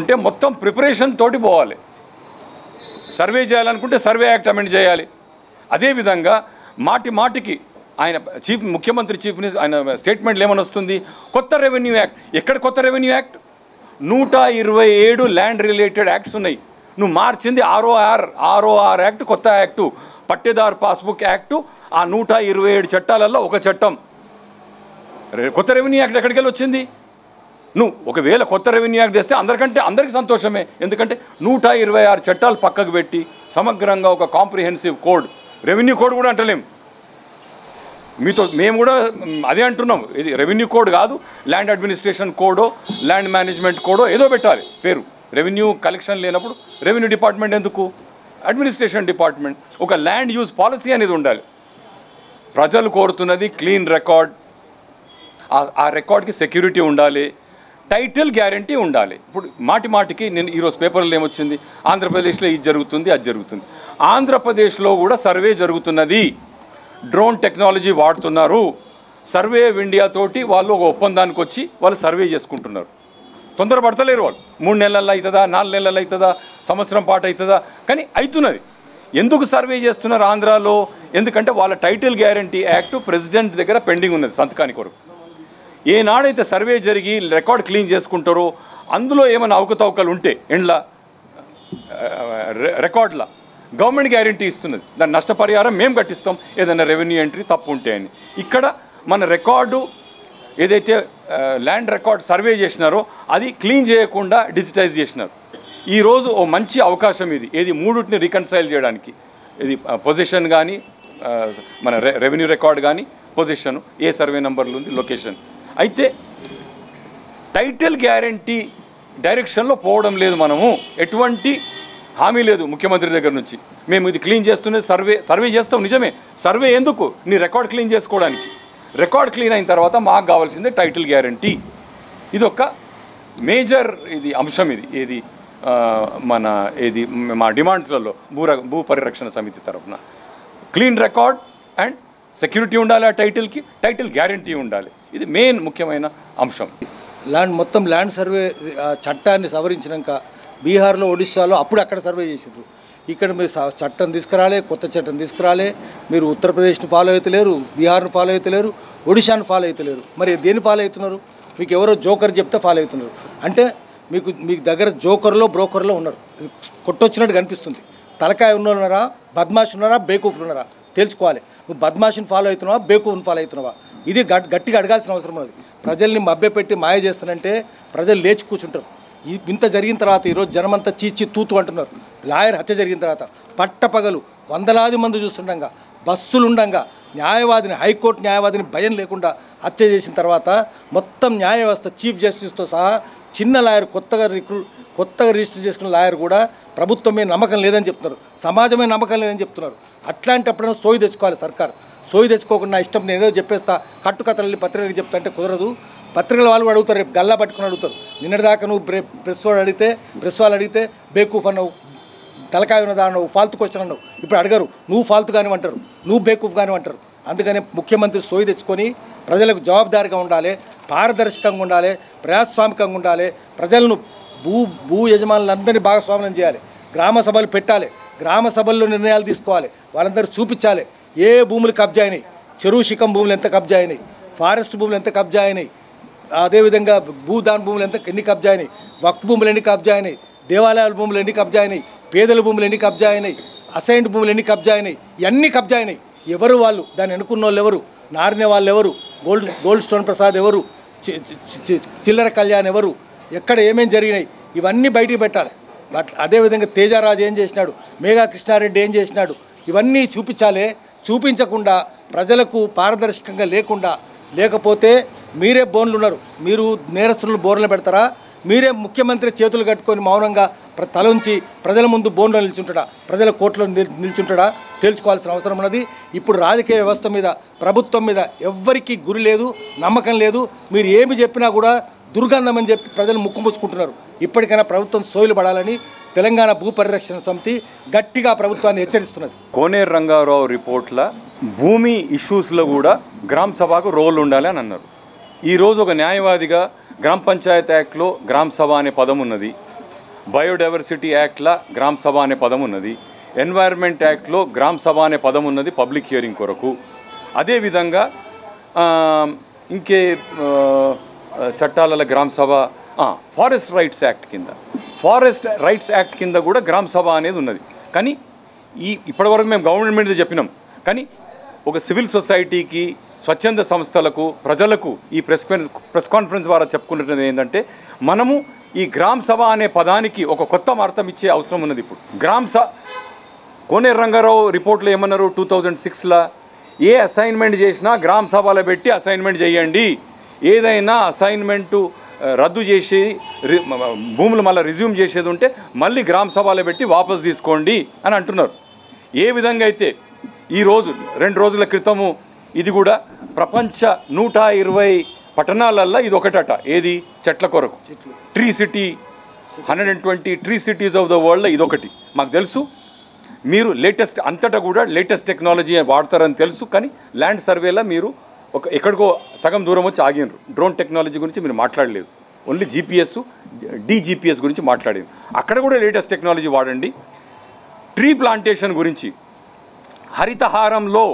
అంటే మొత్తం ప్రిపరేషన్ తోటి పోవాలి. సర్వే చేయాలనుకుంటే సర్వే యాక్ట్ అమెండ్ చేయాలి. అదేవిధంగా మాటికి ఆయన ముఖ్యమంత్రి చీఫ్ మినిస్టర్ ఆయన స్టేట్మెంట్లు ఏమని వస్తుంది, కొత్త రెవెన్యూ యాక్ట్. ఎక్కడ కొత్త revenue act? 127 land related acts ఉన్నాయి. నువ్వు మార్చింది ఆర్ఓఆర్ యాక్ట్, కొత్త యాక్టు, పట్టేదారు పాస్బుక్ యాక్టు. ఆ 127 చట్టాలలో ఒక చట్టం కొత్త రెవెన్యూ యాక్ట్ ఎక్కడికి వెళ్ళి వచ్చింది? నువ్వు ఒకవేళ కొత్త రెవెన్యూ యాక్ట్ తెస్తే అందరికీ సంతోషమే. ఎందుకంటే 126 చట్టాలు పక్కకు పెట్టి సమగ్రంగా ఒక కాంప్రిహెన్సివ్ కోడ్, రెవెన్యూ కోడ్ కూడా అంటలేం, మేము కూడా అదే అంటున్నాం. ఇది రెవెన్యూ కోడ్ కాదు, land administration kodo land management kodo ఏదో పెట్టాలి పేరు. రెవెన్యూ కలెక్షన్ లేనప్పుడు రెవెన్యూ డిపార్ట్మెంట్ ఎందుకు? Administration department. ఒక ల్యాండ్ యూజ్ పాలసీ అనేది ఉండాలి. ప్రజలు కోరుతున్నది క్లీన్ రికార్డ్, ఆ రికార్డ్కి సెక్యూరిటీ ఉండాలి, టైటిల్ గ్యారంటీ ఉండాలి. ఇప్పుడు మాటికి నేను ఈరోజు పేపర్లో ఏమొచ్చింది, ఆంధ్రప్రదేశ్లో ఇది జరుగుతుంది అది జరుగుతుంది. ఆంధ్రప్రదేశ్లో కూడా సర్వే జరుగుతున్నది, డ్రోన్ టెక్నాలజీ వాడుతున్నారు. సర్వే ఆఫ్ ఇండియా తోటి వాళ్ళు ఒక ఒప్పందానికి వచ్చి వాళ్ళు సర్వే చేసుకుంటున్నారు. తొందరపడతలేరు వాళ్ళు. 3 నెలల్లో అవుతుందా, 4 నెలల్లో అవుతుందా, సంవత్సరం పాటు అవుతుందా, కానీ అవుతున్నది. ఎందుకు సర్వే చేస్తున్నారు ఆంధ్రాలో? ఎందుకంటే వాళ్ళ టైటిల్ గ్యారంటీ యాక్ట్ ప్రెసిడెంట్ దగ్గర పెండింగ్ ఉన్నది సంతకాని కొరకు. ఏనాడైతే సర్వే జరిగి రికార్డ్ క్లీన్ చేసుకుంటారో అందులో ఏమైనా అవకతవకలు ఉంటే ఎండ్ల రికార్డుల గవర్నమెంట్ గ్యారంటీ ఇస్తున్నది, దాని నష్టపరిహారం మేము కట్టిస్తాం ఏదైనా రెవెన్యూ ఎంట్రీ తప్పు ఉంటే అని. ఇక్కడ మన రికార్డు ఏదైతే ల్యాండ్ రికార్డ్ సర్వే చేసినారో అది క్లీన్ చేయకుండా డిజిటైజ్ చేసినారు. ఈరోజు ఓ మంచి అవకాశం ఇది, ఏది మూడుటిని రికన్సైల్ చేయడానికి. ఇది పొజిషన్ కానీ మన రెవెన్యూ రికార్డ్ కానీ పొజిషన్, ఏ సర్వే నెంబర్లు ఉంది, లొకేషన్. అయితే టైటిల్ గ్యారంటీ డైరెక్షన్లో పోవడం లేదు. మనము ఎటువంటి హామీ లేదు ముఖ్యమంత్రి దగ్గర నుంచి. మేము ఇది క్లీన్ చేస్తున్నది సర్వే చేస్తాం నిజమే. సర్వే ఎందుకు? నీ రికార్డ్ క్లీన్ చేసుకోవడానికి. రికార్డ్ క్లీన్ అయిన తర్వాత మాకు కావాల్సిందే టైటిల్ గ్యారంటీ. ఇది ఒక మేజర్ అంశం. ఇది మా డిమాండ్స్లలో భూ పరిరక్షణ సమితి తరఫున క్లీన్ రికార్డ్ అండ్ సెక్యూరిటీ ఉండాలి, ఆ టైటిల్ గ్యారంటీ ఉండాలి. ఇది మెయిన్ ముఖ్యమైన అంశం. మొత్తం ల్యాండ్ సర్వే చట్టాన్ని సవరించినాక బీహార్లో, ఒడిస్సాలో అప్పుడు అక్కడ సర్వే చేసారు. ఇక్కడ మీరు చట్టం తీసుకురాలే, కొత్త చట్టం తీసుకురాలే. మీరు ఉత్తరప్రదేశ్ని ఫాలో అవుతలేరు, బీహార్ను ఫాలో అవుతలేరు, ఒడిశాను ఫాలో అవుతలేరు. మరి దేన్ని ఫాలో అవుతున్నారు? మీకు ఎవరో జోకర్ చెప్తే ఫాలో అవుతున్నారు. అంటే మీకు దగ్గర జోకర్లో బ్రోకర్లో ఉన్నారు. కొట్టొచ్చినట్టు కనిపిస్తుంది. తలకాయ ఉన్నారా, బద్మాష్ ఉన్నారా, బేకూఫ్లు ఉన్నారా తెలుసుకోవాలి. నువ్వు బద్మాషిని ఫాలో అవుతున్నావా, బేకూఫ్ని ఫాలో అవుతున్నావా? ఇది గట్టిగా అడగాల్సిన అవసరం ఉన్నది. ప్రజల్ని మభ్యపెట్టి మాయ చేస్తానంటే ప్రజలు లేచి కూర్చుంటారు. ఇంత జరిగిన తర్వాత ఈరోజు జనమంతా చీచి తూతు అంటున్నారు. లాయర్ హత్య జరిగిన తర్వాత పట్టపగలు వందలాది మంది చూస్తుండగా, బస్సులుండగా, న్యాయవాదిని, హైకోర్టు న్యాయవాదిని భయం లేకుండా హత్య చేసిన తర్వాత మొత్తం న్యాయ వ్యవస్థ, చీఫ్ జస్టిస్తో సహా చిన్న లాయర్, కొత్తగా రిజిస్టర్ చేసుకున్న లాయర్ కూడా ప్రభుత్వమే నమ్మకం లేదని చెప్తున్నారు, సమాజమే నమ్మకం లేదని చెప్తున్నారు. అట్లాంటప్పుడైనా సోయి తెచ్చుకోవాలి సర్కార్. సోయి తెచ్చుకోకుండా ఇష్టం నేను ఏదో చెప్పేస్తా, కట్టుకథలని పత్రికలకు చెప్తా అంటే కుదరదు. పత్రికల వాళ్ళు అడుగుతారు, రేపు గల్లా పట్టుకుని అడుగుతారు. నిన్నటిదాకా నువ్వు ప్రెస్ వాళ్ళు అడిగితే బేకూఫ్ అన్నావు, తలకాయ ఉన్నదా అన్నావు, ఫాల్తు క్వశ్చన్ అన్నావు. ఇప్పుడు అడగరు, నువ్వు ఫాల్తు కానీ అంటారు, నువ్వు బేకూఫ్ కానీ అంటారు. అందుకని ముఖ్యమంత్రి సోయి తెచ్చుకొని ప్రజలకు జవాబుదారీగా ఉండాలి, పారదర్శకంగా ఉండాలి, ప్రజాస్వామికంగా ఉండాలి. ప్రజలను భూ యజమానులందరినీ భాగస్వామ్యం చేయాలి. గ్రామ సభలు పెట్టాలి, గ్రామ సభల్లో నిర్ణయాలు తీసుకోవాలి, వాళ్ళందరూ చూపించాలి ఏ భూములు కబ్జా అయినాయి, చెరువు శిఖం భూములు ఎంత కబ్జా అయినాయి, ఫారెస్ట్ భూములు ఎంత కబ్జా అయినాయి, అదేవిధంగా భూదాన్ భూములు ఎన్ని కబ్జా అయినాయి, వక్ఫ్ భూములు ఎన్ని కబ్జా అయినాయి, దేవాలయాల భూములు ఎన్ని కబ్జా అయినాయి, పేదల భూములు ఎన్ని కబ్జా అయినాయి, అసైన్డ్ భూములు ఎన్ని కబ్జా అయినాయి, ఇవన్నీ కబ్జా అయినాయి. ఎవరు వాళ్ళు? దాన్ని ఎన్నుకున్న వాళ్ళు ఎవరు? నారిన వాళ్ళు ఎవరు? గోల్డ్ స్టోన్ ప్రసాద్ ఎవరు? చిల్లర కళ్యాణ్ ఎవరు? ఎక్కడ ఏమేమి జరిగినాయి ఇవన్నీ బయటికి పెట్టాలి. అదేవిధంగా తేజారాజు ఏం చేసినాడు, మేఘా కృష్ణారెడ్డి ఏం చేసినాడు, ఇవన్నీ చూపించాలి. చూపించకుండా ప్రజలకు పారదర్శకంగా లేకపోతే మీరే బోన్లు ఉన్నారు, మీరు నేరస్తులను బోర్లు పెడతారా? మీరే ముఖ్యమంత్రి చేతులు కట్టుకొని మౌనంగా తలంచి ప్రజల ముందు బోన్లో నిల్చుంటాడా, ప్రజల కోర్టులో నిల్చుంటాడా తేల్చుకోవాల్సిన అవసరం ఉన్నది. ఇప్పుడు రాజకీయ వ్యవస్థ మీద, ప్రభుత్వం మీద ఎవ్వరికీ గురి లేదు, నమ్మకం లేదు. మీరు ఏమి చెప్పినా కూడా దుర్గంధం అని చెప్పి ప్రజలు ముక్కు మూసుకుంటున్నారు. ఇప్పటికైనా ప్రభుత్వం సోయిలు పడాలని తెలంగాణ భూ పరిరక్షణ సమితి గట్టిగా ప్రభుత్వాన్ని హెచ్చరిస్తున్నది. కోనేరు రంగారావు రిపోర్ట్ల భూమి ఇష్యూస్లో కూడా గ్రామ సభకు రోల్ ఉండాలి అని అన్నారు. ఈరోజు ఒక న్యాయవాదిగా గ్రామ పంచాయతీ యాక్ట్లో గ్రామ సభ అనే పదం ఉన్నది. బయోడైవర్సిటీ యాక్ట్లో గ్రామ సభ అనే పదం ఉన్నది, ఎన్వైర్న్మెంట్ యాక్ట్లో గ్రామ సభ అనే పదం ఉన్నది పబ్లిక్ హియరింగ్ కొరకు. అదేవిధంగా ఇంకే చట్టాలలో గ్రామ సభ, ఫారెస్ట్ రైట్స్ యాక్ట్ కింద కూడా గ్రామ సభ అనేది ఉన్నది. కానీ ఇప్పటివరకు మేము గవర్నమెంట్ మీద చెప్పినాం, కానీ ఒక సివిల్ సొసైటీకి, స్వచ్ఛంద సంస్థలకు, ప్రజలకు ఈ ప్రెస్ కాన్ఫరెన్స్ ద్వారా చెప్పుకుంటున్నది ఏంటంటే, మనము ఈ గ్రామ సభ అనే పదానికి ఒక కొత్త అర్థం ఇచ్చే అవసరం ఉన్నది. ఇప్పుడు కోనేరు రంగారావు రిపోర్ట్లో ఏమన్నారు, 2006లో ఏ అసైన్మెంట్ చేసినా గ్రామ సభలో పెట్టి అసైన్మెంట్ చేయండి, ఏదైనా అసైన్మెంటు రద్దు చేసి భూములు మళ్ళీ రిజ్యూమ్ చేసేది ఉంటే మళ్ళీ గ్రామ సభలో పెట్టి వాపస్ తీసుకోండి అని అంటున్నారు. ఏ విధంగా అయితే ఈరోజు 2 రోజుల క్రితము ఇది కూడా ప్రపంచ 120 పట్టణాలల్లో ఇది ఒకటట, ఏది చెట్ల కొరకు, tree city, 120 tree cities of the వరల్డ్లో ఇదొకటి. మాకు తెలుసు మీరు లేటెస్ట్ అంతటా కూడా లేటెస్ట్ టెక్నాలజీ వాడతారని తెలుసు, కానీ ల్యాండ్ సర్వేలో మీరు ఎక్కడికో సగం దూరం వచ్చి ఆగినారు. డ్రోన్ టెక్నాలజీ గురించి మీరు మాట్లాడలేదు, ఓన్లీ జీపీఎస్, డీజీపీఎస్ గురించి మాట్లాడేది. అక్కడ కూడా లేటెస్ట్ టెక్నాలజీ వాడండి. ట్రీ ప్లాంటేషన్ గురించి, హరితహారంలో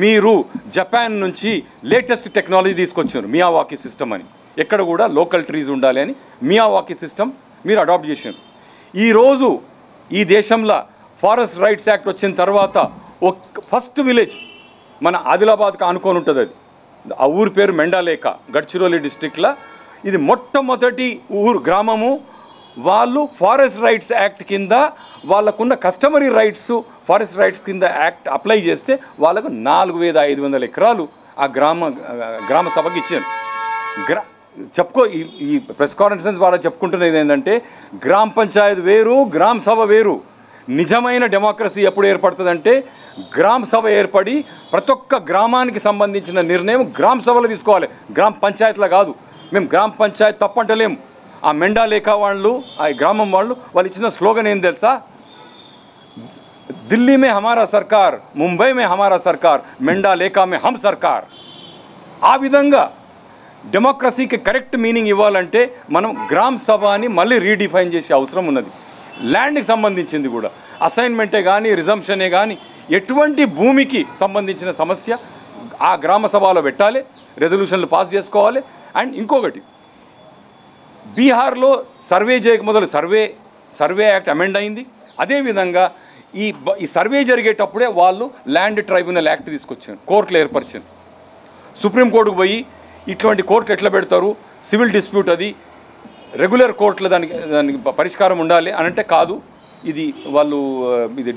మీరు జపాన్ నుంచి లేటెస్ట్ టెక్నాలజీ తీసుకొచ్చారు, మియావాకీ సిస్టమ్ అని. ఎక్కడ కూడా లోకల్ ట్రీస్ ఉండాలి అని మియావాకీ సిస్టమ్ మీరు అడాప్ట్ చేశారు. ఈరోజు ఈ దేశంలో ఫారెస్ట్ రైట్స్ యాక్ట్ వచ్చిన తర్వాత ఫస్ట్ విలేజ్ మన ఆదిలాబాద్కి ఆనుకొని ఉంటుంది, అది ఆ ఊరి పేరు మెండాలేక, గడ్చిరోలి డిస్ట్రిక్ట్లో. ఇది మొట్టమొదటి గ్రామము. వాళ్ళు ఫారెస్ట్ రైట్స్ యాక్ట్ కింద వాళ్ళకున్న కస్టమరీ రైట్స్, ఫారెస్ట్ రైట్స్ కింద యాక్ట్ అప్లై చేస్తే వాళ్ళకు 4500 ఎకరాలు ఆ గ్రామ సభకి ఇచ్చారు. ఈ ప్రెస్ కాన్ఫరెన్స్ ద్వారా చెప్పుకుంటున్నది ఏంటంటే, గ్రామ పంచాయతీ వేరు, గ్రామ సభ వేరు. నిజమైన డెమోక్రసీ ఎప్పుడు ఏర్పడుతుందంటే, గ్రామ సభ ఏర్పడి ప్రతి ఒక్క గ్రామానికి సంబంధించిన నిర్ణయం గ్రామ సభలో తీసుకోవాలి, గ్రామ పంచాయతీలో కాదు. మేము గ్రామ పంచాయతీ తప్పంటలేము. ఆ మెండాలేక వాళ్ళు, ఆ గ్రామం వాళ్ళు ఇచ్చిన స్లోగన్ ఏం తెలుసా, ఢిల్లీ మే హమారా సర్కార్, ముంబై మే హమారా సర్కార్, మెండాలేక మే హమ్ సర్కార్. ఆ విధంగా డెమోక్రసీకి కరెక్ట్ మీనింగ్ ఇవ్వాలంటే మనం గ్రామ సభ అని మళ్ళీ రీడిఫైన్ చేసే అవసరం ఉన్నది. ల్యాండ్కి సంబంధించింది కూడా అసైన్మెంటే కానీ, రిజంప్షనే కానీ, ఎటువంటి భూమికి సంబంధించిన సమస్య ఆ గ్రామ సభలో పెట్టాలి, రెజల్యూషన్లు పాస్ చేసుకోవాలి. అండ్ ఇంకొకటి, బీహార్లో సర్వే చేయక మొదలు సర్వే యాక్ట్ అమెండ్ అయింది. అదేవిధంగా ఈ సర్వే జరిగేటప్పుడే వాళ్ళు ల్యాండ్ ట్రైబ్యునల్ యాక్ట్ తీసుకొచ్చారు, కోర్టులు ఏర్పరిచారు. సుప్రీంకోర్టుకు పోయి ఇటువంటి కోర్టు ఎట్లా పెడతారు, సివిల్ డిస్ప్యూట్ అది రెగ్యులర్ కోర్టులో దానికి పరిష్కారం ఉండాలి అని అంటే, కాదు ఇది వాళ్ళు ఇది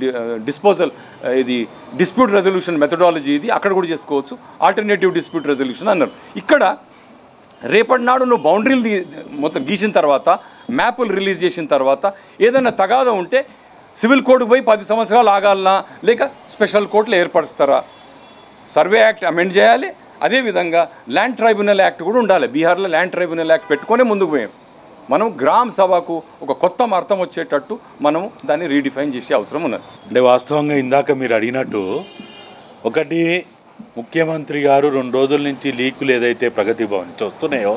ఇది డిస్ప్యూట్ రెజల్యూషన్ మెథడాలజీ, ఇది అక్కడ కూడా చేసుకోవచ్చు, ఆల్టర్నేటివ్ డిస్ప్యూట్ రెజల్యూషన్ అన్నారు. ఇక్కడ రేపటి నాడు నువ్వు బౌండరీలు మొత్తం గీసిన తర్వాత, మ్యాపులు రిలీజ్ చేసిన తర్వాత ఏదైనా తగాదా ఉంటే సివిల్ కోర్టుకు పోయి 10 సంవత్సరాలు ఆగాలనా, లేక స్పెషల్ కోర్టులు ఏర్పరుస్తారా? సర్వే యాక్ట్ అమెండ్ చేయాలి. అదేవిధంగా ల్యాండ్ ట్రైబ్యునల్ యాక్ట్ కూడా ఉండాలి. బీహార్లో ల్యాండ్ ట్రైబ్యునల్ యాక్ట్ పెట్టుకొని ముందుకు పోయాం. మనం గ్రామ సభకు ఒక కొత్త అర్థం వచ్చేటట్టు మనం దాన్ని రీడిఫైన్ చేసే అవసరం ఉన్నది. అంటే వాస్తవంగా ఇందాక మీరు అడిగినట్టు, ఒకటి ముఖ్యమంత్రి గారు 2 రోజుల నుంచి లీకులు ఏదైతే ప్రగతి భవన్ నుంచి వస్తున్నాయో,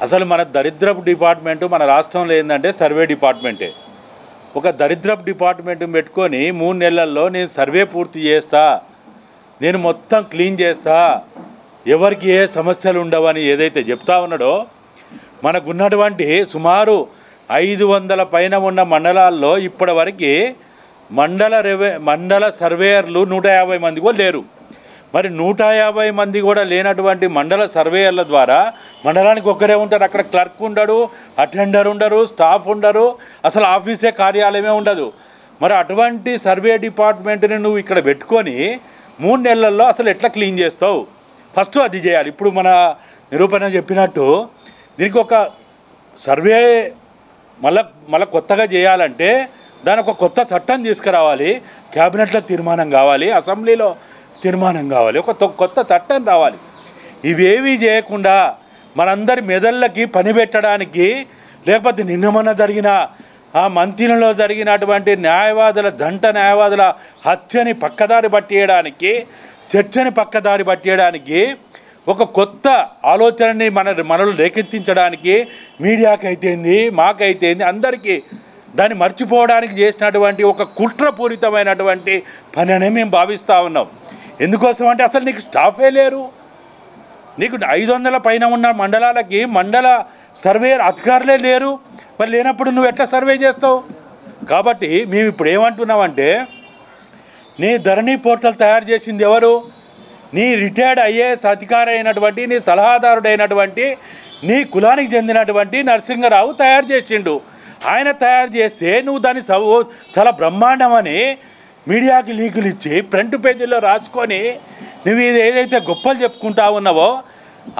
అసలు మన దరిద్రపు డిపార్ట్మెంటు మన రాష్ట్రంలో ఏంటంటే సర్వే డిపార్ట్మెంటే. ఒక దరిద్రపు డిపార్ట్మెంట్ పెట్టుకొని 3 నెలల్లో నేను సర్వే పూర్తి చేస్తా, నేను మొత్తం క్లీన్ చేస్తా, ఎవరికి ఏ సమస్యలు ఉండవని ఏదైతే చెప్తా ఉన్నాడో, మనకున్నటువంటి సుమారు 500 పైన ఉన్న మండలాల్లో ఇప్పటివరకు మండల సర్వేయర్లు 150 మంది కూడా లేరు. మరి 150 మంది కూడా లేనటువంటి మండల సర్వేయర్ల ద్వారా మండలానికి ఒక్కరే ఉంటారు. అక్కడ క్లర్క్ ఉండడు, అటెండర్ ఉండరు, స్టాఫ్ ఉండరు, అసలు ఆఫీసే కార్యాలయమే ఉండదు. మరి అటువంటి సర్వే డిపార్ట్మెంట్ని నువ్వు ఇక్కడ పెట్టుకొని 3 నెలల్లో అసలు ఎట్లా క్లీన్ చేస్తావు? ఫస్ట్ అది చేయాలి. ఇప్పుడు మన నిరూపణ చెప్పినట్టు దీనికి ఒక సర్వే మళ్ళీ కొత్తగా చేయాలంటే దానికి ఒక కొత్త చట్టం తీసుకురావాలి, క్యాబినెట్లో తీర్మానం కావాలి, అసెంబ్లీలో తీర్మానం కావాలి, ఒక కొత్త చట్టం రావాలి. ఇవేవీ చేయకుండా మనందరి మెదళ్ళకి పని పెట్టడానికి, లేకపోతే నిన్న మొన్న జరిగిన ఆ మంత్రిలో జరిగినటువంటి న్యాయవాదుల హత్యని పక్కదారి పట్టేయడానికి, చర్చని పక్కదారి పట్టేయడానికి ఒక కొత్త ఆలోచనని మనలో రేకెత్తించడానికి మీడియాకైతేంది, మాకైతేంది, అందరికీ దాన్ని మర్చిపోవడానికి చేసినటువంటి ఒక కుట్రపూరితమైనటువంటి పని అనే మేము భావిస్తూ ఉన్నాం. ఎందుకోసం అంటే అసలు నీకు స్టాఫే లేరు. నీకు 500 పైన ఉన్న మండలాలకి మండల సర్వే అధికారులే లేరు. మరి లేనప్పుడు నువ్వు ఎట్లా సర్వే చేస్తావు? కాబట్టి మేము ఇప్పుడు ఏమంటున్నామంటే, నీ ధరణి పోర్టల్ తయారు చేసింది ఎవరు? నీ రిటైర్డ్ ఐఏఎస్ అధికారి అయినటువంటి, నీ సలహాదారుడైనటువంటి, నీ కులానికి చెందినటువంటి నరసింహరావు తయారు చేసిండు. ఆయన తయారు చేస్తే నువ్వు దాన్ని చాలా బ్రహ్మాండమని మీడియాకి లీకులు ఇచ్చి ఫ్రంట్ పేజీలో రాసుకొని నువ్వు ఇది ఏదైతే గొప్పలు చెప్పుకుంటా ఉన్నావో,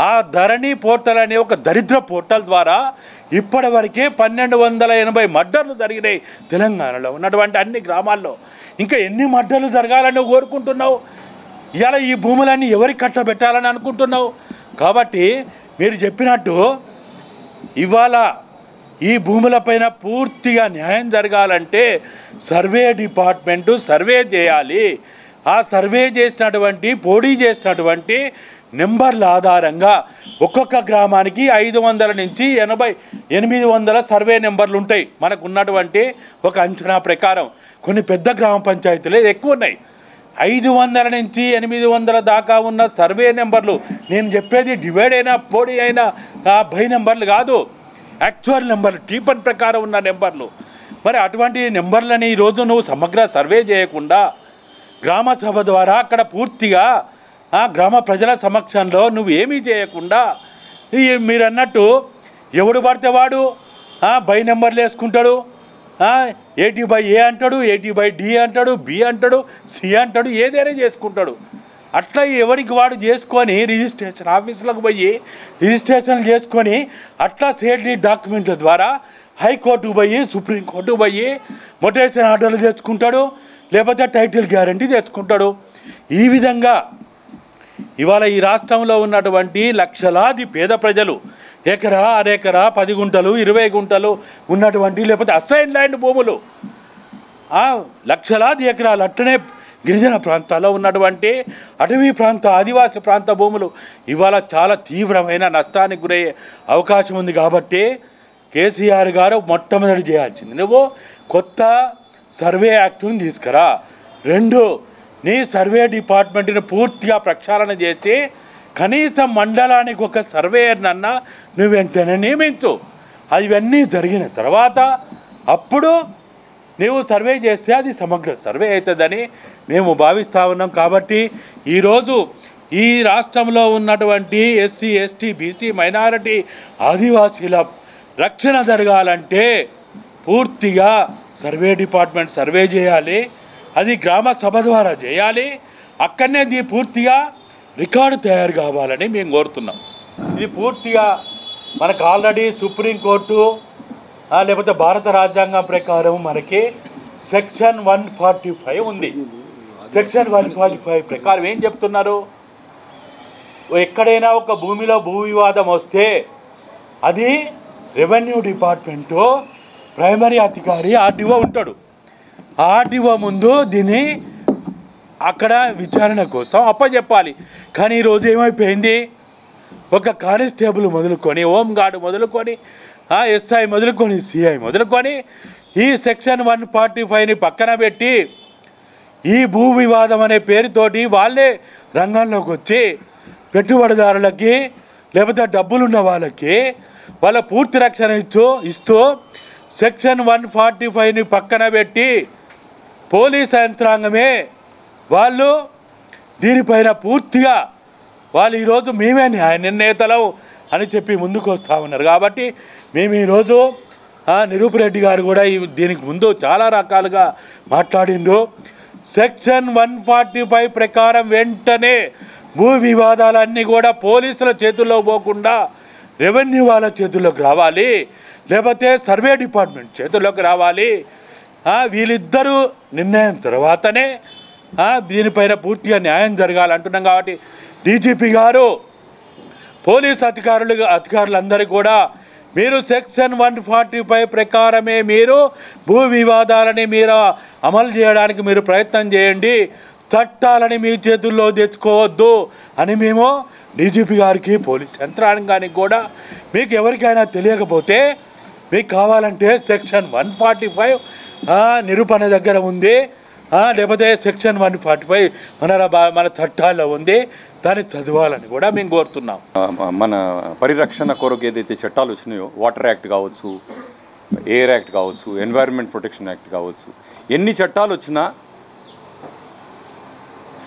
ఆ ధరణి పోర్టల్ అనే ఒక దరిద్ర పోర్టల్ ద్వారా ఇప్పటి వరకే 1280 మర్డర్లు జరిగినాయి తెలంగాణలో ఉన్నటువంటి అన్ని గ్రామాల్లో. ఇంకా ఎన్ని మర్డర్లు జరగాలని కోరుకుంటున్నావు? ఇవాళ ఈ భూములన్నీ ఎవరికి కట్టబెట్టాలని అనుకుంటున్నావు? కాబట్టి మీరు చెప్పినట్టు ఇవాళ ఈ భూములపైన పూర్తిగా న్యాయం జరగాలంటే సర్వే డిపార్ట్మెంటు సర్వే చేయాలి. ఆ సర్వే చేసినటువంటి పోటీ చేసినటువంటి నెంబర్ల ఆధారంగా ఒక్కొక్క గ్రామానికి 500 నుంచి 800 సర్వే నెంబర్లు ఉంటాయి. మనకు ఉన్నటువంటి ఒక అంచనా ప్రకారం కొన్ని పెద్ద గ్రామ పంచాయతీలు ఎక్కువ ఉన్నాయి. 500 నుంచి 800 దాకా ఉన్న సర్వే నెంబర్లు, నేను చెప్పేది డివైడ్ అయినా పోటీ అయినా బై నెంబర్లు కాదు, యాక్చువల్ నెంబర్లు, టీపన్ ప్రకారం ఉన్న నెంబర్లు. మరి అటువంటి నెంబర్లని ఈరోజు నువ్వు సమగ్ర సర్వే చేయకుండా గ్రామ సభ ద్వారా అక్కడ పూర్తిగా గ్రామ ప్రజల సమక్షంలో నువ్వు ఏమీ చేయకుండా మీరు అన్నట్టు ఎవడు పడితే వాడు బై నెంబర్లు వేసుకుంటాడు. 80/A అంటాడు, 80/D అంటాడు, B అంటాడు, C అంటాడు, ఏదైనా చేసుకుంటాడు. అట్లా ఎవరికి వాడు చేసుకొని రిజిస్ట్రేషన్ ఆఫీసులకు పోయి రిజిస్ట్రేషన్లు చేసుకొని అట్లా సేట్లీ డాక్యుమెంట్ల ద్వారా హైకోర్టుకు పోయి సుప్రీంకోర్టుకు పోయి మొటేషన్ ఆర్డర్లు తెచ్చుకుంటాడు, లేకపోతే టైటిల్ గ్యారంటీ తెచ్చుకుంటాడు. ఈ విధంగా ఇవాళ ఈ రాష్ట్రంలో ఉన్నటువంటి లక్షలాది పేద ప్రజలు ఎకరా, అరెకరా, 10 గుంటలు, 20 గుంటలు ఉన్నటువంటి లేకపోతే అసైన్ ల్యాండ్ భూములు, లక్షలాది ఎకరాలు, అట్టనే గిరిజన ప్రాంతాల్లో ఉన్నటువంటి అటవీ ప్రాంత ఆదివాసీ ప్రాంత భూములు ఇవాళ చాలా తీవ్రమైన నష్టానికి గురయ్యే అవకాశం ఉంది. కాబట్టి కేసీఆర్ గారు మొట్టమొదటి చేయాల్సింది నువ్వు కొత్త సర్వే యాక్ట్ని తీసుకురా. 2, నీ సర్వే డిపార్ట్మెంట్ని పూర్తిగా ప్రక్షాళన చేసి కనీసం మండలానికి ఒక సర్వేయర్నన్నా నువ్వు వెంటనే నియమించు. అవన్నీ జరిగిన తర్వాత అప్పుడు నీవు సర్వే చేస్తే అది సమగ్ర సర్వే అవుతుందని మేము భావిస్తూ ఉన్నాం. కాబట్టి ఈరోజు ఈ రాష్ట్రంలో ఉన్నటువంటి ఎస్సీ, ఎస్టీ, బీసీ, మైనారిటీ, ఆదివాసీల రక్షణ జరగాలంటే పూర్తిగా సర్వే డిపార్ట్మెంట్ సర్వే చేయాలి. అది గ్రామ సభ ద్వారా చేయాలి. అక్కడనే ఇది పూర్తిగా రికార్డు తయారు కావాలని మేము కోరుతున్నాం. ఇది పూర్తిగా మనకు ఆల్రెడీ సుప్రీంకోర్టు లేకపోతే భారత రాజ్యాంగం ప్రకారం మనకి సెక్షన్ 145 ఉంది. సెక్షన్ 145 ప్రకారం ఏం చెప్తున్నారు? ఎక్కడైనా ఒక భూమిలో భూ వివాదం వస్తే అది రెవెన్యూ డిపార్ట్మెంటు ప్రైమరీ అధికారి ఆర్డీఓ ఉంటాడు. ఆర్డీఓ ముందు దీన్ని అక్కడ విచారణ కోసం అప్పచెప్పాలి. కానీ ఈరోజు ఏమైపోయింది? ఒక కానిస్టేబుల్ మొదలుకొని, హోంగార్డు మొదలుకొని, ఎస్ఐ మొదలుకొని, సిఐ మొదలుకొని ఈ సెక్షన్ 145ని పక్కన పెట్టి ఈ భూ వివాదం అనే పేరుతోటి వాళ్ళే రంగంలోకి వచ్చి పెట్టుబడిదారులకి లేకపోతే డబ్బులున్న వాళ్ళకి వాళ్ళ పూర్తి రక్షణ ఇస్తూ సెక్షన్ 145ని పక్కన పెట్టి పోలీస్ యంత్రాంగమే వాళ్ళు దీనిపైన పూర్తిగా వాళ్ళు ఈరోజు మేమే న్యాయ నిర్ణేతలం అని చెప్పి ముందుకు వస్తూ ఉన్నారు. కాబట్టి మేము ఈరోజు నిరూప్ రెడ్డి గారు కూడా దీనికి ముందు చాలా రకాలుగా మాట్లాడిండ్రు. సెక్షన్ 145 ప్రకారం వెంటనే భూ వివాదాలన్నీ కూడా పోలీసుల చేతుల్లో పోకుండా రెవెన్యూ వాళ్ళ చేతుల్లోకి రావాలి, లేకపోతే సర్వే డిపార్ట్మెంట్ చేతుల్లోకి రావాలి. వీళ్ళిద్దరూ నిర్ణయం తర్వాతనే దీనిపైన పూర్తిగా న్యాయం జరగాలంటున్నాం. కాబట్టి డీజీపీ గారు పోలీస్ అధికారులందరూ కూడా మీరు సెక్షన్ 145 ప్రకారమే మీరు భూ వివాదాలని మీరు అమలు చేయడానికి మీరు ప్రయత్నం చేయండి, చట్టాలని మీ చేతుల్లో తెచ్చుకోవద్దు అని మేము డీజీపీ గారికి పోలీస్ యంత్రాంగానికి కూడా మీకు ఎవరికైనా తెలియకపోతే మీకు కావాలంటే సెక్షన్ 145 నిరూపణ దగ్గర ఉంది, లేకపోతే సెక్షన్ 145 మన చట్టాల్లో ఉంది, దాన్ని చదవాలని కూడా మేము కోరుతున్నాం. మన పరిరక్షణ కొరకు ఏదైతే చట్టాలు వచ్చినాయో, వాటర్ యాక్ట్ కావచ్చు, ఎయిర్ యాక్ట్ కావచ్చు, ఎన్వైరన్మెంట్ ప్రొటెక్షన్ యాక్ట్ కావచ్చు, ఎన్ని చట్టాలు వచ్చినా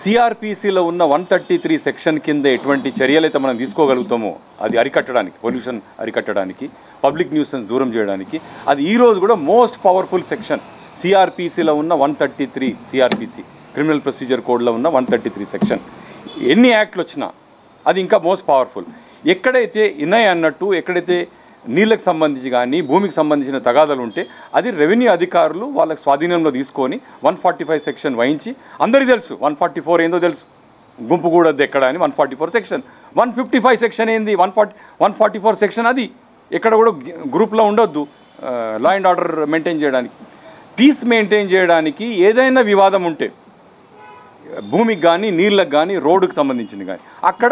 సిఆర్పిసిలో ఉన్న 133 సెక్షన్ కింద ఎటువంటి చర్యలు అయితే మనం తీసుకోగలుగుతామో అది అరికట్టడానికి, పొల్యూషన్ అరికట్టడానికి, పబ్లిక్ న్యూసెన్స్ దూరం చేయడానికి, అది ఈరోజు కూడా మోస్ట్ పవర్ఫుల్ సెక్షన్. సిఆర్పిసిలో ఉన్న 133 సిఆర్పిసి క్రిమినల్ ప్రొసీజర్ కోడ్లో ఉన్న 133 సెక్షన్ ఎన్ని యాక్ట్లు వచ్చినా అది ఇంకా మోస్ట్ పవర్ఫుల్. ఎక్కడైతే ఇన్నాయి అన్నట్టు, ఎక్కడైతే నీళ్ళకి సంబంధించి కానీ భూమికి సంబంధించిన తగాదాలు ఉంటే అది రెవెన్యూ అధికారులు వాళ్ళకి స్వాధీనంలో తీసుకొని 145 సెక్షన్ వహించి, అందరికీ తెలుసు 144 ఏందో తెలుసు, గుంపు కూడా ఎక్కడ అని 144 సెక్షన్, 155 సెక్షన్ ఏంది, 144 సెక్షన్ అది ఎక్కడ కూడా గ్రూప్లో ఉండొద్దు. లా అండ్ ఆర్డర్ మెయింటైన్ చేయడానికి, పీస్ మెయింటైన్ చేయడానికి ఏదైనా వివాదం ఉంటే భూమికి కానీ నీళ్ళకి కానీ రోడ్డుకి సంబంధించింది కానీ అక్కడ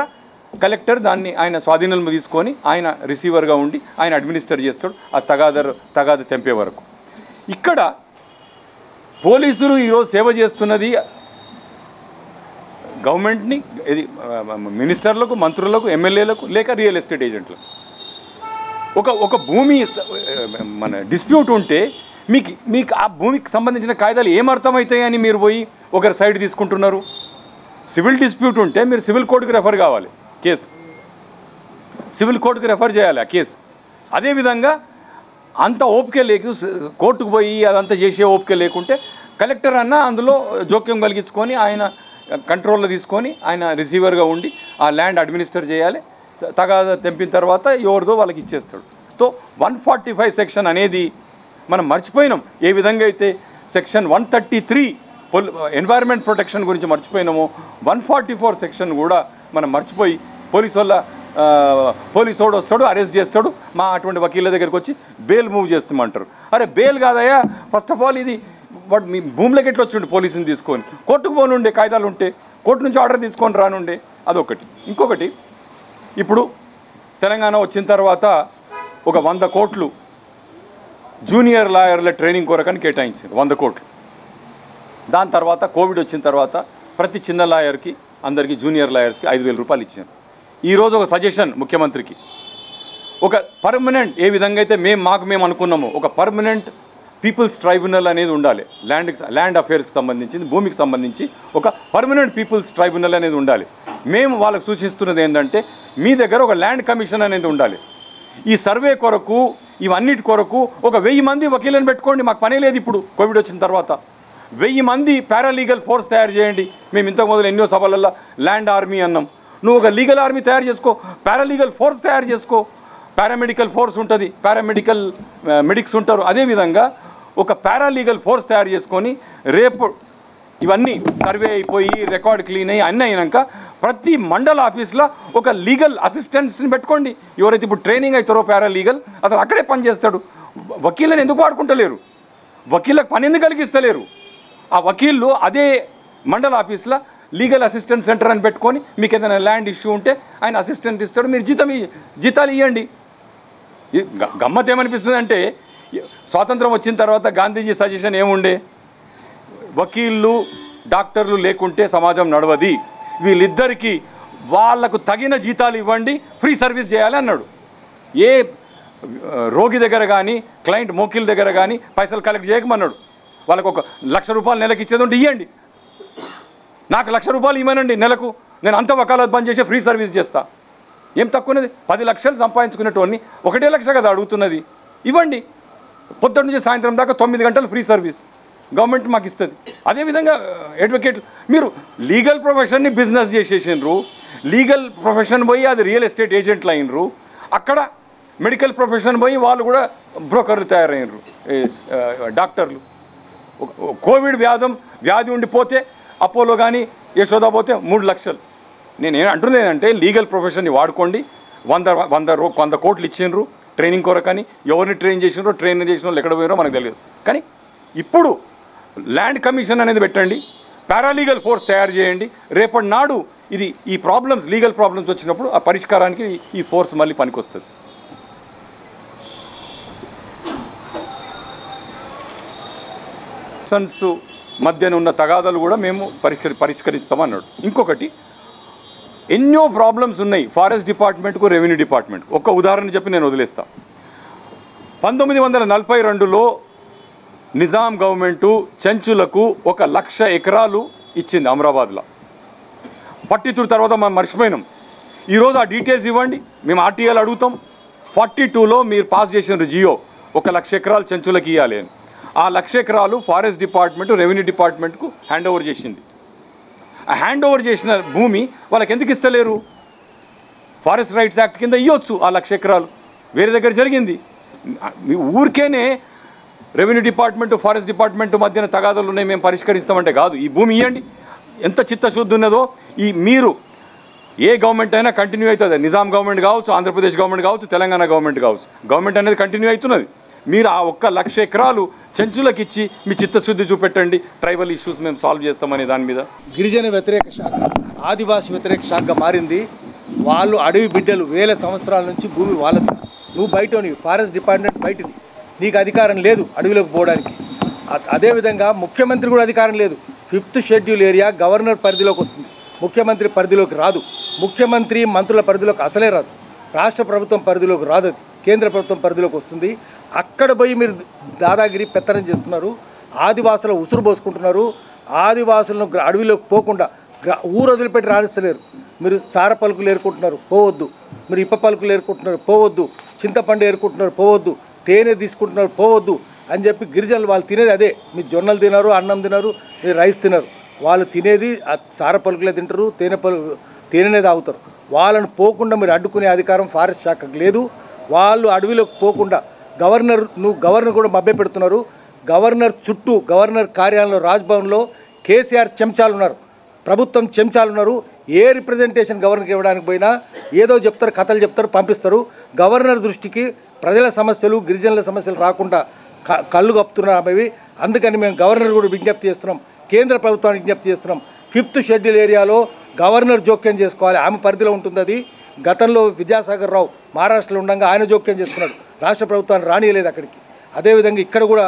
కలెక్టర్ దాన్ని ఆయన స్వాధీనంలో తీసుకొని ఆయన రిసీవర్గా ఉండి ఆయన అడ్మినిస్టర్ చేస్తాడు ఆ తగాద తెంపే వరకు. ఇక్కడ పోలీసులు ఈరోజు సేవ చేస్తున్నది గవర్నమెంట్ని, ఇది మినిస్టర్లకు, మంత్రులకు, ఎమ్మెల్యేలకు, లేక రియల్ ఎస్టేట్ ఏజెంట్లకు. ఒక భూమి మన డిస్ప్యూట్ ఉంటే మీకు ఆ భూమికి సంబంధించిన కాయిదాలు ఏమర్థమవుతాయని మీరు పోయి ఒకరి సైడ్ తీసుకుంటున్నారు. సివిల్ డిస్ప్యూట్ ఉంటే మీరు సివిల్ కోర్టుకి రెఫర్ కావాలి, కేసు సివిల్ కోర్టుకి రెఫర్ చేయాలి ఆ కేసు. అదేవిధంగా అంత ఓపిక లేకు కోర్టుకు పోయి అదంతా చేసే ఓపిక లేకుంటే కలెక్టర్ అన్న అందులో జోక్యం కలిగించుకొని ఆయన కంట్రోల్లో తీసుకొని ఆయన రిసీవర్గా ఉండి ఆ ల్యాండ్ అడ్మినిస్టర్ చేయాలి. తగాదా తెంపిన తర్వాత ఎవరిదో వాళ్ళకి ఇచ్చేస్తాడు. సో 145 సెక్షన్ అనేది మనం మర్చిపోయినాం. ఏ విధంగా అయితే సెక్షన్ 133 ఎన్వైరన్మెంట్ ప్రొటెక్షన్ గురించి మర్చిపోయినామో 144 సెక్షన్ కూడా మనం మర్చిపోయి పోలీసు వాడు వస్తాడు, అరెస్ట్ చేస్తాడు, మా అటువంటి వకీళ్ళ దగ్గరికి వచ్చి బెయిల్ మూవ్ చేస్తామంటారు. అరే బెయిల్ కాదయ్యా, ఫస్ట్ ఆఫ్ ఆల్ ఇది వాడు మీ భూమిలోకి ఎట్లా వచ్చిండు పోలీసుని తీసుకొని, కోర్టుకు పోనుండే కాయిదాలు ఉంటే కోర్టు నుంచి ఆర్డర్ తీసుకొని రానుండే, అదొకటి. ఇంకొకటి, ఇప్పుడు తెలంగాణ వచ్చిన తర్వాత ఒక 100 కోట్లు జూనియర్ లాయర్ల ట్రైనింగ్ కొరకని కేటాయించారు, 100 కోట్లు. దాని తర్వాత కోవిడ్ వచ్చిన తర్వాత ప్రతి చిన్న లాయర్కి అందరికీ జూనియర్ లాయర్స్కి 5,000 రూపాయలు ఇచ్చారు. ఈరోజు ఒక సజెషన్ ముఖ్యమంత్రికి, ఒక పర్మనెంట్, ఏ విధంగా అయితే మేము అనుకున్నామో ఒక పర్మనెంట్ పీపుల్స్ ట్రైబ్యునల్ అనేది ఉండాలి. ల్యాండ్ అఫేర్స్కి సంబంధించింది, భూమికి సంబంధించి ఒక పర్మనెంట్ పీపుల్స్ ట్రైబ్యునల్ అనేది ఉండాలి. మేము వాళ్ళకు సూచిస్తున్నది ఏంటంటే మీ దగ్గర ఒక ల్యాండ్ కమిషన్ అనేది ఉండాలి. ఈ సర్వే కొరకు, ఇవన్నిటి కొరకు ఒక 1000 మంది వకీలను పెట్టుకోండి. మాకు పనే లేదు. ఇప్పుడు కోవిడ్ వచ్చిన తర్వాత 1000 మంది పారాలీగల్ ఫోర్స్ తయారు చేయండి. మేము ఇంతకు మొదలు ఎన్నో సభలలో ల్యాండ్ ఆర్మీ అన్నాం. నువ్వు ఒక లీగల్ ఆర్మీ తయారు చేసుకో, పారాలీగల్ ఫోర్స్ తయారు చేసుకో. పారామెడికల్ ఫోర్స్ ఉంటుంది, మెడిక్స్ ఉంటారు. అదేవిధంగా ఒక పారాలీగల్ ఫోర్స్ తయారు చేసుకొని రేపు ఇవన్నీ సర్వే అయిపోయి రికార్డ్ క్లీన్ అయ్యి అన్నీ అయినాక ప్రతి మండల ఆఫీస్లో ఒక లీగల్ అసిస్టెంట్స్ని పెట్టుకోండి. ఎవరైతే ఇప్పుడు ట్రైనింగ్ అవుతారో పారాలీగల్, అతను అక్కడే పనిచేస్తాడు. వకీళ్ళని ఎందుకు వాడుకుంటలేరు? వకీళ్ళకి పని ఎందుకు కలిగిస్తలేరు? ఆ వకీళ్ళు అదే మండల ఆఫీస్లో లీగల్ అసిస్టెంట్ సెంటర్ అని పెట్టుకొని మీకు ఏదైనా ల్యాండ్ ఇష్యూ ఉంటే ఆయన అసిస్టెంట్ ఇస్తాడు, మీరు జీతాలు ఇవ్వండి. గమ్మత్ ఏమనిపిస్తుంది అంటే, స్వాతంత్రం వచ్చిన తర్వాత గాంధీజీ సజెషన్ ఏముండే, వకీళ్ళు డాక్టర్లు లేకుంటే సమాజం నడవది, వీళ్ళిద్దరికీ వాళ్లకు తగిన జీతాలు ఇవ్వండి, ఫ్రీ సర్వీస్ చేయాలి అన్నాడు. ఏ రోగి దగ్గర కానీ క్లయింట్ మోకిల్ దగ్గర కానీ పైసలు కలెక్ట్ చేయకమన్నాడు. వాళ్ళకు 1,00,000 రూపాయలు నెలకు ఇచ్చేది ఉంటే ఇవ్వండి, నాకు 1,00,000 రూపాయలు ఇవ్వనండి నెలకు, నేను అంత వకాలత్ బంద్ చేసి ఫ్రీ సర్వీస్ చేస్తా. ఏం తక్కువనేది? 10 లక్షలు సంపాదించుకునేటోని 1 లక్ష కదా అడుగుతున్నది, ఇవ్వండి. పొద్దున్న నుంచి సాయంత్రం దాకా 9 గంటలు ఫ్రీ సర్వీస్ గవర్నమెంట్ మాకు ఇస్తుంది. అదేవిధంగా అడ్వకేట్లు, మీరు లీగల్ ప్రొఫెషన్ని బిజినెస్ చేసేసినారు, లీగల్ ప్రొఫెషన్ పోయి అది రియల్ ఎస్టేట్ ఏజెంట్లు అయినరు, అక్కడ మెడికల్ ప్రొఫెషన్ పోయి వాళ్ళు కూడా బ్రోకర్లు తయారైనరు, డాక్టర్లు. కోవిడ్ వ్యాధి ఉండిపోతే అపోలో కానీ యశోదా పోతే 3 లక్షలు. నేను అంటున్నది ఏంటంటే లీగల్ ప్రొఫెషన్ని వాడుకోండి. 100 కోట్లు ఇచ్చినారు ట్రైనింగ్ కొరకని. ఎవరిని ట్రైన్ చేసినారో, ట్రైన్ చేసిన వాళ్ళు ఎక్కడ పోయారో మనకు తెలియదు. కానీ ఇప్పుడు ల్యాండ్ కమిషన్ అనేది పెట్టండి, పారాలీగల్ ఫోర్స్ తయారు చేయండి. రేపటి నాడు ఇది ఈ ప్రాబ్లమ్స్ లీగల్ ప్రాబ్లమ్స్ వచ్చినప్పుడు ఆ పరిష్కారానికి ఈ ఫోర్స్ మళ్ళీ పనికొస్తుంది. సన్స్ మధ్యన ఉన్న తగాదాలు కూడా మేము పరిష్కరిస్తామన్నాడు. ఇంకొకటి, ఎన్నో ప్రాబ్లమ్స్ ఉన్నాయి ఫారెస్ట్ డిపార్ట్మెంట్కు రెవెన్యూ డిపార్ట్మెంట్కు. ఒక్క ఉదాహరణ చెప్పి నేను వదిలేస్తాను. 1942లో నిజాం గవర్నమెంటు చెంచులకు 1,00,000 ఎకరాలు ఇచ్చింది అమరాబాద్లో. 42 తర్వాత మనం మర్చిపోయినాం. ఈరోజు ఆ డీటెయిల్స్ ఇవ్వండి, మేము ఆర్టీఐలు అడుగుతాం. 42లో మీరు పాస్ చేసిన జియో 1,00,000 ఎకరాలు చెంచులకు ఇవ్వాలి అని. ఆ 1,00,000 ఎకరాలు ఫారెస్ట్ డిపార్ట్మెంట్ రెవెన్యూ డిపార్ట్మెంట్కు హ్యాండ్ ఓవర్ చేసింది. ఆ హ్యాండ్ ఓవర్ చేసిన భూమి వాళ్ళకి ఎందుకు ఇస్తలేరు? ఫారెస్ట్ రైట్స్ యాక్ట్ కింద ఇవ్వచ్చు ఆ 1,00,000 ఎకరాలు. వేరే దగ్గర జరిగింది. మీ ఊరికేనే రెవెన్యూ డిపార్ట్మెంట్ ఫారెస్ట్ డిపార్ట్మెంట్ మధ్యన తగాదాలు ఉన్నాయి మేము పరిష్కరిస్తామంటే కాదు. ఈ భూమి ఇవ్వండి. ఎంత చిత్తశుద్ధి ఉన్నదో మీరు ఏ గవర్నమెంట్ అయినా కంటిన్యూ అవుతుంది. నిజాం గవర్నమెంట్ కావచ్చు, ఆంధ్రప్రదేశ్ గవర్నమెంట్ కావచ్చు, తెలంగాణ గవర్నమెంట్ కావచ్చు. గవర్నమెంట్ అనేది కంటిన్యూ అవుతున్నది. మీరు ఆ 1,00,000 ఎకరాలు చెంచులకు ఇచ్చి మీ చిత్తశుద్ధి చూపెట్టండి. ట్రైబల్ ఇష్యూస్ మేము సాల్వ్ చేస్తామనే దాని మీద. గిరిజన వ్యతిరేక శాఖ ఆదివాసి వ్యతిరేక శాఖగా మారింది. వాళ్ళు అడవి బిడ్డలు, వేల సంవత్సరాల నుంచి భూమి వాళ్ళది. నువ్వు బయటని ఫారెస్ట్ డిపార్ట్మెంట్ బయటిది, నీకు అధికారం లేదు అడవిలోకి పోవడానికి. అదేవిధంగా ముఖ్యమంత్రి కూడా అధికారం లేదు. 5th షెడ్యూల్ ఏరియా గవర్నర్ పరిధిలోకి వస్తుంది, ముఖ్యమంత్రి పరిధిలోకి రాదు. ముఖ్యమంత్రి మంత్రుల పరిధిలోకి అసలే రాదు. రాష్ట్ర ప్రభుత్వం పరిధిలోకి రాదు, అది కేంద్ర ప్రభుత్వం పరిధిలోకి వస్తుంది. అక్కడ పోయి మీరు దాదాగిరి పెత్తనం చేస్తున్నారు. ఆదివాసులు ఉసురు పోసుకుంటున్నారు. ఆదివాసులను అడవిలోకి పోకుండా ఊరు వదిలిపెట్టి రాణిస్తలేరు. మీరు సార పలుకులు ఏరుకుంటున్నారు, పోవద్దు. మీరు ఇప్ప పలుకులు ఏరుకుంటున్నారు, పోవద్దు. చింతపండు ఏరుకుంటున్నారు, పోవద్దు. తేనె తీసుకుంటున్నారు, పోవద్దు అని చెప్పి గిరిజనులు వాళ్ళు తినేది అదే. మీరు జొన్నలు తినరు, అన్నం తినరు, మీరు రైస్ తినరు. వాళ్ళు తినేది సార పలుకులే తింటారు, తేనెనే తాగుతారు. వాళ్ళను పోకుండా మీరు అడ్డుకునే అధికారం ఫారెస్ట్ శాఖకు లేదు. వాళ్ళు అడవిలోకి పోకుండా నువ్వు గవర్నర్ కూడా మభ్య పెడుతున్నారు. గవర్నర్ చుట్టూ గవర్నర్ కార్యాలయంలో రాజ్భవన్లో కేసీఆర్ చెంచాలు ఉన్నారు, ప్రభుత్వం చెంచాలు ఉన్నారు. ఏ రిప్రజెంటేషన్ గవర్నర్కి ఇవ్వడానికి పోయినా ఏదో చెప్తారు, కథలు చెప్తారు, పంపిస్తారు. గవర్నర్ దృష్టికి ప్రజల సమస్యలు, గిరిజనుల సమస్యలు రాకుండా కళ్ళు కప్పుతున్నారు అవి. అందుకని మేము గవర్నర్ కూడా విజ్ఞప్తి చేస్తున్నాం, కేంద్ర ప్రభుత్వానికి విజ్ఞప్తి చేస్తున్నాం. 5th షెడ్యూల్ ఏరియాలో గవర్నర్ జోక్యం చేసుకోవాలి, ఆమె పరిధిలో ఉంటుంది అది. గతంలో విద్యాసాగర్ రావు మహారాష్ట్రలో ఉండగా ఆయన జోక్యం చేసుకున్నాడు, రాష్ట్ర ప్రభుత్వాన్ని రానియలేదు అక్కడికి. అదేవిధంగా ఇక్కడ కూడా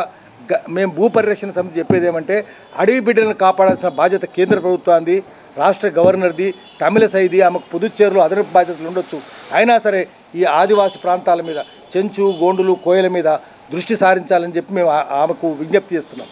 మేము భూ పరిరక్షణ సమితి చెప్పేది ఏమంటే, అడవి బిడ్డలను కాపాడాల్సిన బాధ్యత కేంద్ర ప్రభుత్వాన్ని, రాష్ట్ర గవర్నర్ది, తమిళసైది. ఆమెకు పుదుచ్చేరులో అదనపు బాధ్యతలు ఉండొచ్చు. అయినా సరే ఈ ఆదివాసి ప్రాంతాల మీద, చెంచు, గోండులు, కోయల మీద దృష్టి సారించాలని చెప్పి మేము ఆమెకు విజ్ఞప్తి చేస్తున్నాం.